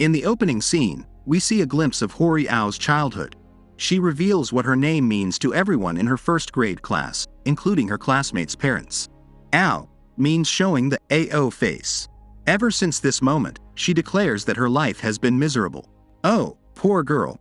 In the opening scene, we see a glimpse of Hori Ao's childhood. She reveals what her name means to everyone in her first grade class, including her classmates' parents. Ao means showing the AO face. Ever since this moment, she declares that her life has been miserable. Oh, poor girl.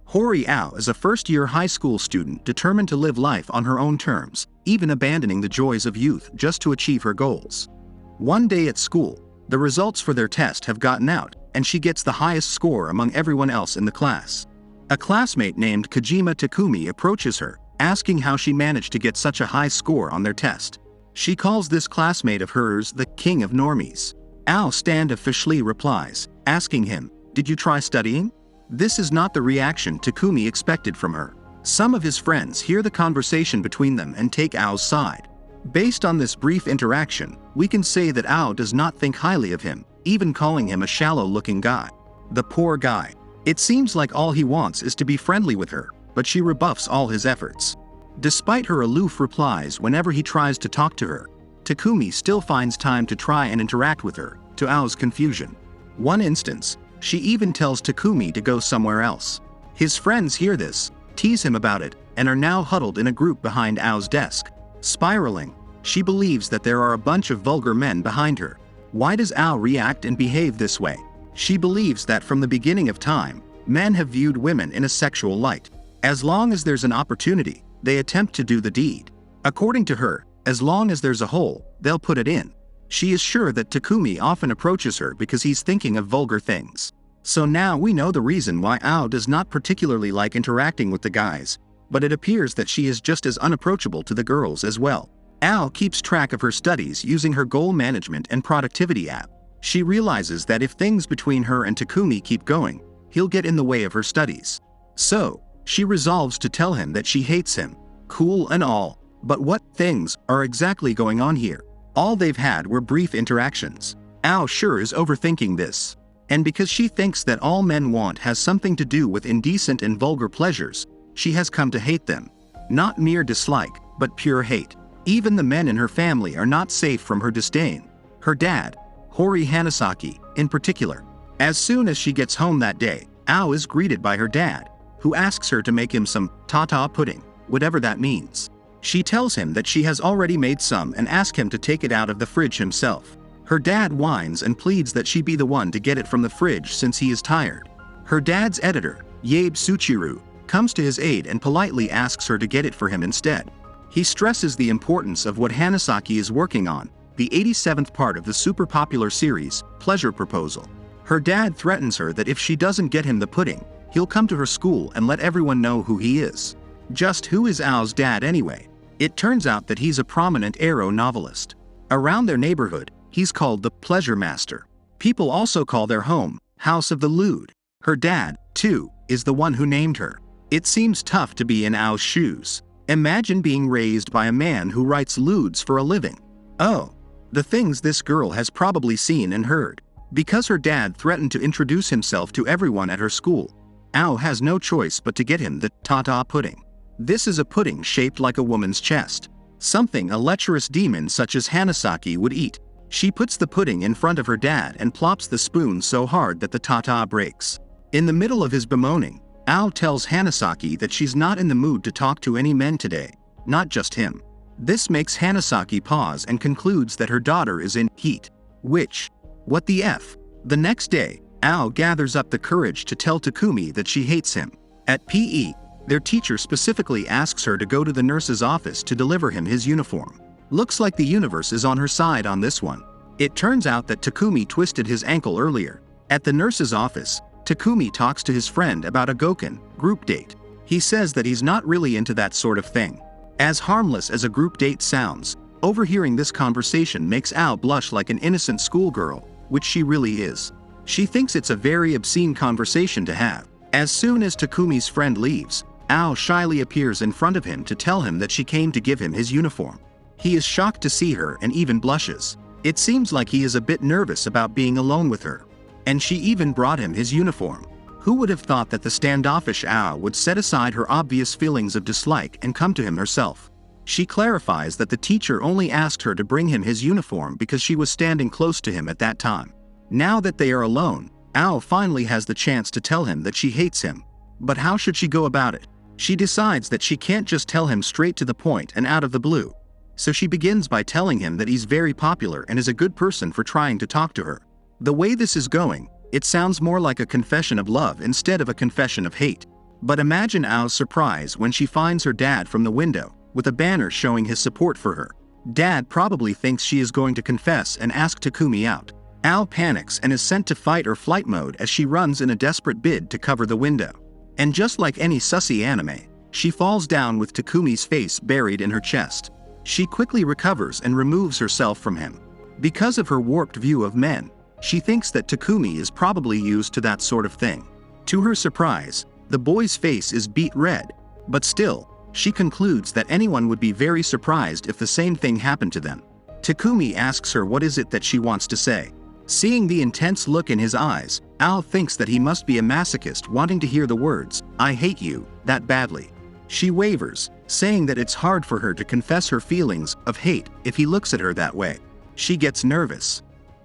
Hori Ao is a first-year high school student determined to live life on her own terms, even abandoning the joys of youth just to achieve her goals. One day at school, the results for their test have gotten out, and she gets the highest score among everyone else in the class. A classmate named Kojima Takumi approaches her, asking how she managed to get such a high score on their test. She calls this classmate of hers the king of normies. Ao standoffishly replies, asking him, "Did you try studying?" This is not the reaction Takumi expected from her. Some of his friends hear the conversation between them and take Ao's side. Based on this brief interaction, we can say that Ao does not think highly of him, even calling him a shallow-looking guy. The poor guy. It seems like all he wants is to be friendly with her, but she rebuffs all his efforts. Despite her aloof replies whenever he tries to talk to her, Takumi still finds time to try and interact with her, to Ao's confusion. One instance, she even tells Takumi to go somewhere else. His friends hear this, tease him about it, and are now huddled in a group behind Ao's desk. Spiraling, she believes that there are a bunch of vulgar men behind her. Why does Ao react and behave this way? She believes that from the beginning of time, men have viewed women in a sexual light. As long as there's an opportunity, they attempt to do the deed. According to her, as long as there's a hole, they'll put it in. She is sure that Takumi often approaches her because he's thinking of vulgar things. So now we know the reason why Ao does not particularly like interacting with the guys, but it appears that she is just as unapproachable to the girls as well. Ao keeps track of her studies using her goal management and productivity app. She realizes that if things between her and Takumi keep going, he'll get in the way of her studies. So, she resolves to tell him that she hates him. Cool and all, but what things are exactly going on here? All they've had were brief interactions. Ao sure is overthinking this. And because she thinks that all men want has something to do with indecent and vulgar pleasures, she has come to hate them. Not mere dislike, but pure hate. Even the men in her family are not safe from her disdain. Her dad, Hori Hanasaki, in particular. As soon as she gets home that day, Ao is greeted by her dad, who asks her to make him some tata pudding, whatever that means. She tells him that she has already made some and asks him to take it out of the fridge himself. Her dad whines and pleads that she be the one to get it from the fridge since he is tired. Her dad's editor, Yabe Tsuchiru, comes to his aid and politely asks her to get it for him instead. He stresses the importance of what Hanasaki is working on, the 87th part of the super popular series, Pleasure Proposal. Her dad threatens her that if she doesn't get him the pudding, he'll come to her school and let everyone know who he is. Just who is Ao's dad anyway? It turns out that he's a prominent Ero novelist. Around their neighborhood, he's called the Pleasure Master. People also call their home, House of the Lewd. Her dad, too, is the one who named her. It seems tough to be in Ao's shoes. Imagine being raised by a man who writes lewds for a living. Oh, the things this girl has probably seen and heard. Because her dad threatened to introduce himself to everyone at her school, Ao has no choice but to get him the tata pudding. This is a pudding shaped like a woman's chest. Something a lecherous demon such as Hanasaki would eat. She puts the pudding in front of her dad and plops the spoon so hard that the tata breaks. In the middle of his bemoaning, Ao tells Hanasaki that she's not in the mood to talk to any men today, not just him. This makes Hanasaki pause and concludes that her daughter is in heat. Which, what the F? The next day, Ao gathers up the courage to tell Takumi that she hates him. At PE, their teacher specifically asks her to go to the nurse's office to deliver him his uniform. Looks like the universe is on her side on this one. It turns out that Takumi twisted his ankle earlier. At the nurse's office, Takumi talks to his friend about a Goken group date. He says that he's not really into that sort of thing. As harmless as a group date sounds, overhearing this conversation makes Ao blush like an innocent schoolgirl, which she really is. She thinks it's a very obscene conversation to have. As soon as Takumi's friend leaves, Ao shyly appears in front of him to tell him that she came to give him his uniform. He is shocked to see her and even blushes. It seems like he is a bit nervous about being alone with her. And she even brought him his uniform. Who would have thought that the standoffish Ao would set aside her obvious feelings of dislike and come to him herself? She clarifies that the teacher only asked her to bring him his uniform because she was standing close to him at that time. Now that they are alone, Ao finally has the chance to tell him that she hates him. But how should she go about it? She decides that she can't just tell him straight to the point and out of the blue. So she begins by telling him that he's very popular and is a good person for trying to talk to her. The way this is going, it sounds more like a confession of love instead of a confession of hate. But imagine Ao's surprise when she finds her dad from the window, with a banner showing his support for her. Dad probably thinks she is going to confess and ask Takumi out. Ao panics and is sent to fight or flight mode as she runs in a desperate bid to cover the window. And just like any sussy anime, she falls down with Takumi's face buried in her chest. She quickly recovers and removes herself from him. Because of her warped view of men, she thinks that Takumi is probably used to that sort of thing. To her surprise, the boy's face is beet red, but still, she concludes that anyone would be very surprised if the same thing happened to them. Takumi asks her what is it that she wants to say. Seeing the intense look in his eyes, Ao thinks that he must be a masochist wanting to hear the words, "I hate you," that badly. She wavers, saying that it's hard for her to confess her feelings of hate if he looks at her that way. She gets nervous.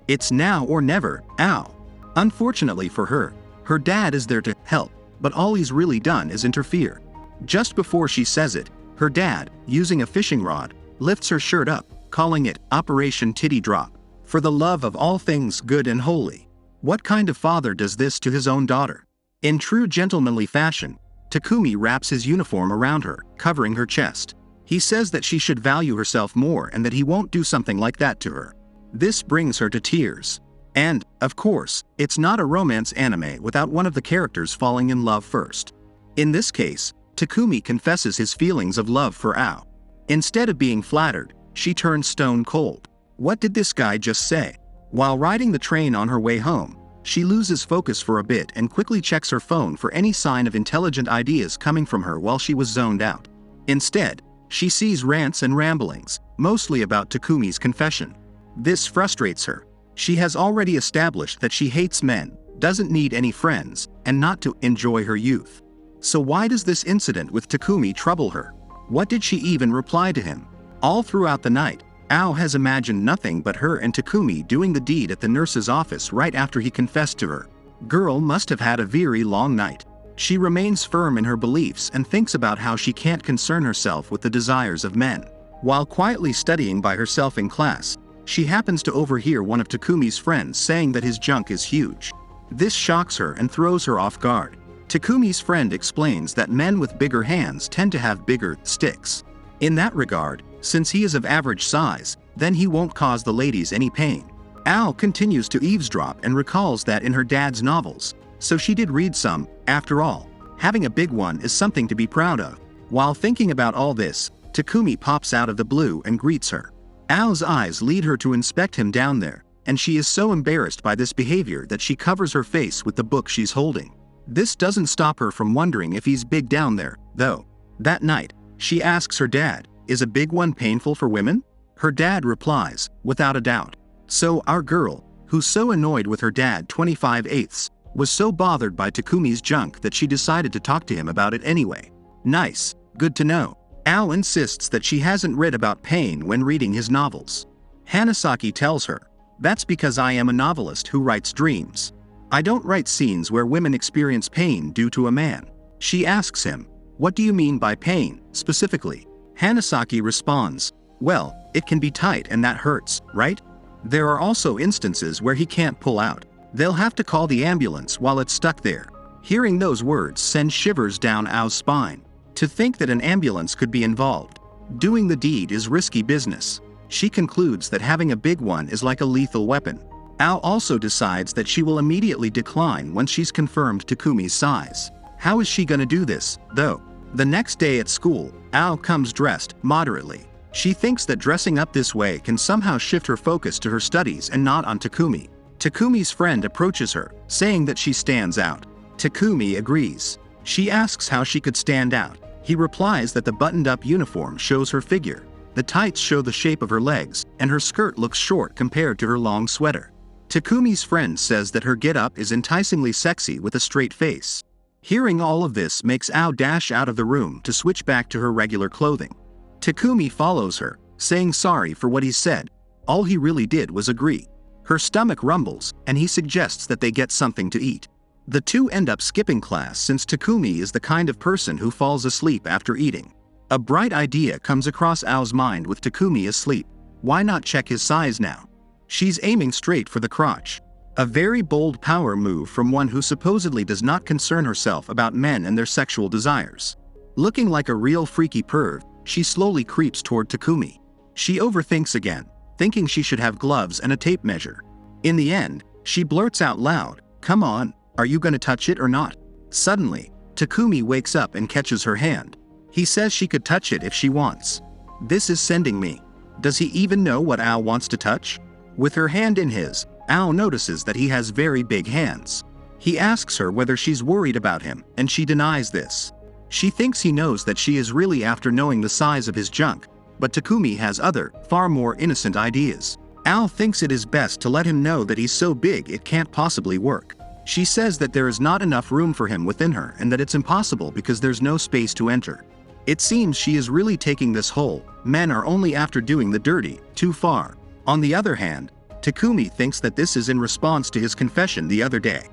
It's now or never, Ao. Unfortunately for her, her dad is there to help, but all he's really done is interfere. Just before she says it, her dad, using a fishing rod, lifts her shirt up, calling it Operation Titty Drop. For the love of all things good and holy. What kind of father does this to his own daughter? In true gentlemanly fashion, Takumi wraps his uniform around her, covering her chest. He says that she should value herself more and that he won't do something like that to her. This brings her to tears. And, of course, it's not a romance anime without one of the characters falling in love first. In this case, Takumi confesses his feelings of love for Ao. Instead of being flattered, she turns stone cold. What did this guy just say? While riding the train on her way home, she loses focus for a bit and quickly checks her phone for any sign of intelligent ideas coming from her while she was zoned out. Instead, she sees rants and ramblings, mostly about Takumi's confession. This frustrates her. She has already established that she hates men, doesn't need any friends, and not to enjoy her youth. So why does this incident with Takumi trouble her? What did she even reply to him? All throughout the night, Ao has imagined nothing but her and Takumi doing the deed at the nurse's office right after he confessed to her. Girl must have had a very long night. She remains firm in her beliefs and thinks about how she can't concern herself with the desires of men. While quietly studying by herself in class, she happens to overhear one of Takumi's friends saying that his junk is huge. This shocks her and throws her off guard. Takumi's friend explains that men with bigger hands tend to have bigger sticks. In that regard, since he is of average size, then he won't cause the ladies any pain. Ao continues to eavesdrop and recalls that in her dad's novels, so she did read some. After all, having a big one is something to be proud of. While thinking about all this, Takumi pops out of the blue and greets her. Ao's eyes lead her to inspect him down there, and she is so embarrassed by this behavior that she covers her face with the book she's holding. This doesn't stop her from wondering if he's big down there, though. That night, she asks her dad, "Is a big one painful for women?" Her dad replies, "Without a doubt." So our girl, who's so annoyed with her dad 25/8, was so bothered by Takumi's junk that she decided to talk to him about it anyway. Nice, good to know. Ao insists that she hasn't read about pain when reading his novels. Hanasaki tells her, "That's because I am a novelist who writes dreams. I don't write scenes where women experience pain due to a man." She asks him, "What do you mean by pain, specifically?" Hanasaki responds, "Well, it can be tight and that hurts, right? There are also instances where he can't pull out. They'll have to call the ambulance while it's stuck there." Hearing those words sends shivers down Ao's spine. To think that an ambulance could be involved. Doing the deed is risky business. She concludes that having a big one is like a lethal weapon. Ao also decides that she will immediately decline once she's confirmed Takumi's size. How is she gonna do this, though? The next day at school, Ao comes dressed moderately. She thinks that dressing up this way can somehow shift her focus to her studies and not on Takumi. Takumi's friend approaches her, saying that she stands out. Takumi agrees. She asks how she could stand out. He replies that the buttoned-up uniform shows her figure. The tights show the shape of her legs, and her skirt looks short compared to her long sweater. Takumi's friend says that her get-up is enticingly sexy with a straight face. Hearing all of this makes Ao dash out of the room to switch back to her regular clothing. Takumi follows her, saying sorry for what he said. All he really did was agree. Her stomach rumbles, and he suggests that they get something to eat. The two end up skipping class since Takumi is the kind of person who falls asleep after eating. A bright idea comes across Ao's mind with Takumi asleep. Why not check his size now? She's aiming straight for the crotch. A very bold power move from one who supposedly does not concern herself about men and their sexual desires. Looking like a real freaky perv, she slowly creeps toward Takumi. She overthinks again, thinking she should have gloves and a tape measure. In the end, she blurts out loud, "Come on, are you gonna touch it or not?" Suddenly, Takumi wakes up and catches her hand. He says she could touch it if she wants. This is sending me. Does he even know what Ao wants to touch? With her hand in his, Ao notices that he has very big hands. He asks her whether she's worried about him, and she denies this. She thinks he knows that she is really after knowing the size of his junk, but Takumi has other, far more innocent ideas. Ao thinks it is best to let him know that he's so big it can't possibly work. She says that there is not enough room for him within her and that it's impossible because there's no space to enter. It seems she is really taking this whole, men are only after doing the dirty, too far. On the other hand, Takumi thinks that this is in response to his confession the other day.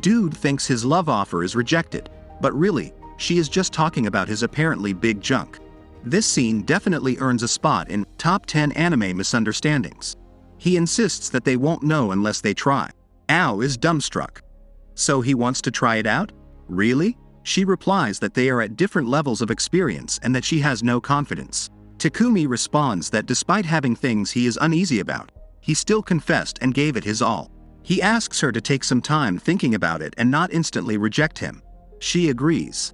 Dude thinks his love offer is rejected, but really, she is just talking about his apparently big junk. This scene definitely earns a spot in Top 10 Anime Misunderstandings. He insists that they won't know unless they try. Ao is dumbstruck. So he wants to try it out? Really? She replies that they are at different levels of experience and that she has no confidence. Takumi responds that despite having things he is uneasy about, he still confessed and gave it his all. He asks her to take some time thinking about it and not instantly reject him. She agrees.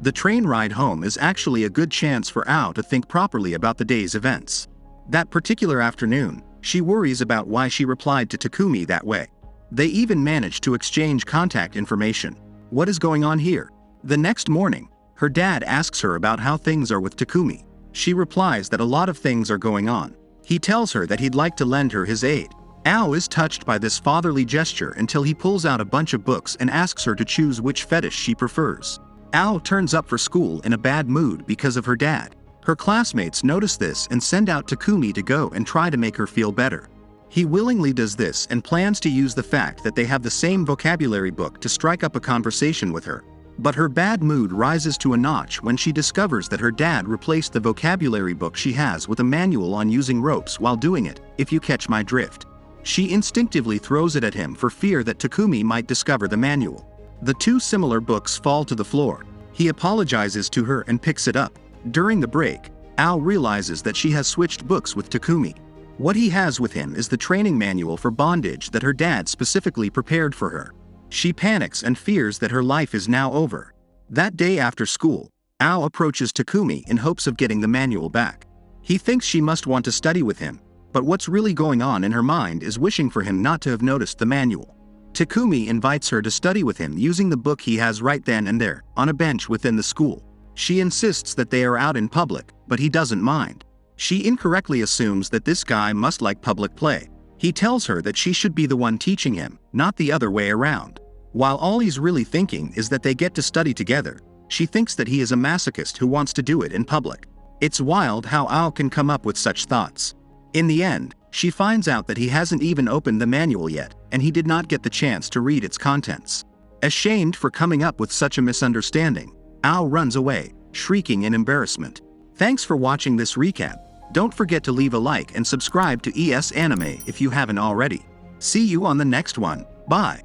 The train ride home is actually a good chance for Ao to think properly about the day's events. That particular afternoon, she worries about why she replied to Takumi that way. They even manage to exchange contact information. What is going on here? The next morning, her dad asks her about how things are with Takumi. She replies that a lot of things are going on. He tells her that he'd like to lend her his aid. Ao is touched by this fatherly gesture until he pulls out a bunch of books and asks her to choose which fetish she prefers. Ao turns up for school in a bad mood because of her dad. Her classmates notice this and send out Takumi to go and try to make her feel better. He willingly does this and plans to use the fact that they have the same vocabulary book to strike up a conversation with her. But her bad mood rises to a notch when she discovers that her dad replaced the vocabulary book she has with a manual on using ropes while doing it, if you catch my drift. She instinctively throws it at him for fear that Takumi might discover the manual. The two similar books fall to the floor. He apologizes to her and picks it up. During the break, Ao realizes that she has switched books with Takumi. What he has with him is the training manual for bondage that her dad specifically prepared for her. She panics and fears that her life is now over. That day after school, Ao approaches Takumi in hopes of getting the manual back. He thinks she must want to study with him, but what's really going on in her mind is wishing for him not to have noticed the manual. Takumi invites her to study with him using the book he has right then and there, on a bench within the school. She insists that they are out in public, but he doesn't mind. She incorrectly assumes that this guy must like public play. He tells her that she should be the one teaching him, not the other way around. While all he's really thinking is that they get to study together, she thinks that he is a masochist who wants to do it in public. It's wild how Ao can come up with such thoughts. In the end, she finds out that he hasn't even opened the manual yet, and he did not get the chance to read its contents. Ashamed for coming up with such a misunderstanding, Ao runs away, shrieking in embarrassment. Thanks for watching this recap. Don't forget to leave a like and subscribe to ES Anime if you haven't already. See you on the next one. Bye.